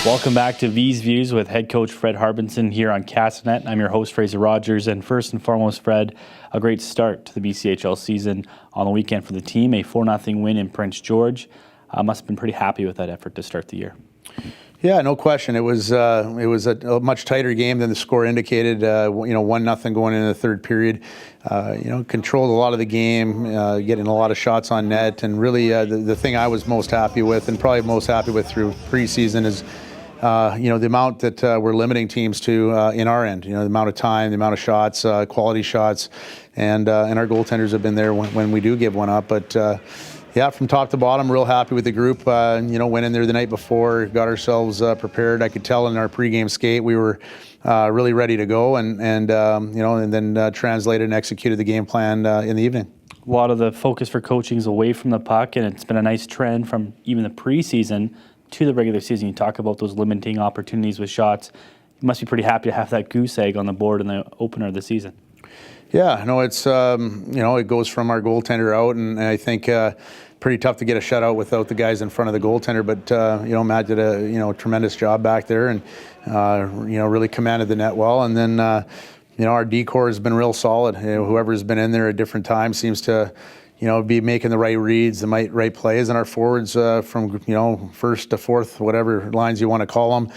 Welcome back to Vees Views with head coach Fred Harbinson here on Castanet. I'm your host, Fraser Rogers, and first and foremost, Fred, a great start to the BCHL season on the weekend for the team, a 4-0 win in Prince George. Must have been pretty happy with that effort to start the year. Yeah, no question. It was a much tighter game than the score indicated. 1-0 going into the third period. Controlled a lot of the game, getting a lot of shots on net, and really the thing I was most happy with, and probably most happy with through preseason, is the amount that we're limiting teams to in our end. The amount of time, the amount of shots, quality shots, and our goaltenders have been there when we do give one up. But yeah, from top to bottom, real happy with the group. Went in there the night before, got ourselves prepared. I could tell in our pregame skate we were really ready to go, and then translated and executed the game plan in the evening. A lot of the focus for coaching is away from the puck, and it's been a nice trend from even the preseason to the regular season. You talk about those limiting opportunities with shots. You must be pretty happy to have that goose egg on the board in the opener of the season. Yeah, no, it's it goes from our goaltender out, and I think pretty tough to get a shutout without the guys in front of the goaltender. But Matt did a tremendous job back there, and really commanded the net well. And then our D-core has been real solid. Whoever's been in there at different times seems to be making the right reads, the right plays, and our forwards from first to fourth, whatever lines you want to call them,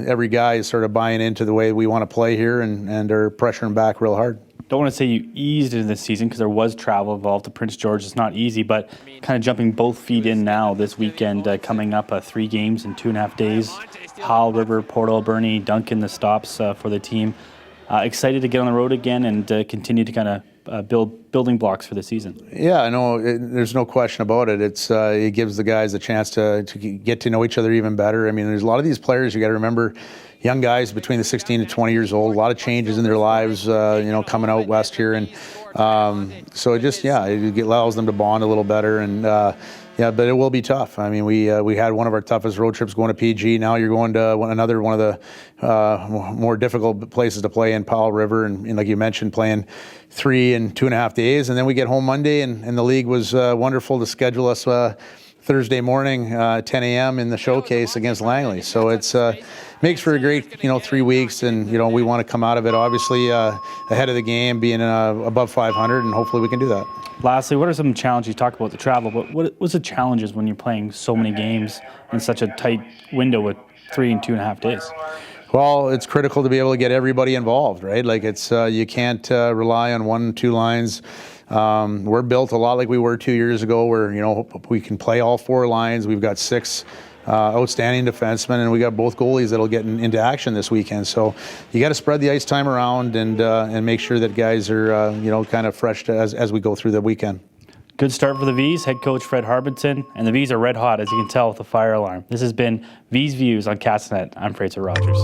every guy is sort of buying into the way we want to play here, and are pressuring back real hard. Don't want to say you eased into this season because there was travel involved to Prince George. It's not easy, but kind of jumping both feet in now this weekend, coming up 3 games in 2.5 days. Howell River, Port Alberni, Duncan, the stops for the team. Excited to get on the road again and continue to kind of building blocks for the season. Yeah, I know. There's no question about it. It gives the guys a chance to get to know each other even better. I mean, there's a lot of these players, you got to remember, young guys between the 16 to 20 years old, a lot of changes in their lives, coming out west here. And so it allows them to bond a little better. And but it will be tough. I mean, we had one of our toughest road trips going to PG. Now you're going to another one of the more difficult places to play in Powell River. And like you mentioned, playing 3 in 2.5 days. And then we get home Monday, and the league was wonderful to schedule us Thursday morning, 10 a.m. in the showcase against Langley. So it's makes for a great 3 weeks, and we want to come out of it obviously ahead of the game, being above 500, and hopefully we can do that. Lastly, what are some challenges? You talk about the travel, but what's the challenges when you're playing so many games in such a tight window with 3 in 2.5 days? Well, it's critical to be able to get everybody involved, right? Like it's you can't rely on 1-2 lines. We're built a lot like we were 2 years ago, where we can play all 4 lines. We've got 6 outstanding defensemen, and we got both goalies that'll get into action this weekend. So you got to spread the ice time around and make sure that guys are kind of fresh as we go through the weekend. Good start for the Vees. Head coach Fred Harbinson, and the Vees are red hot, as you can tell with the fire alarm. This has been Vees Views on Castanet. I'm Fraser Rogers.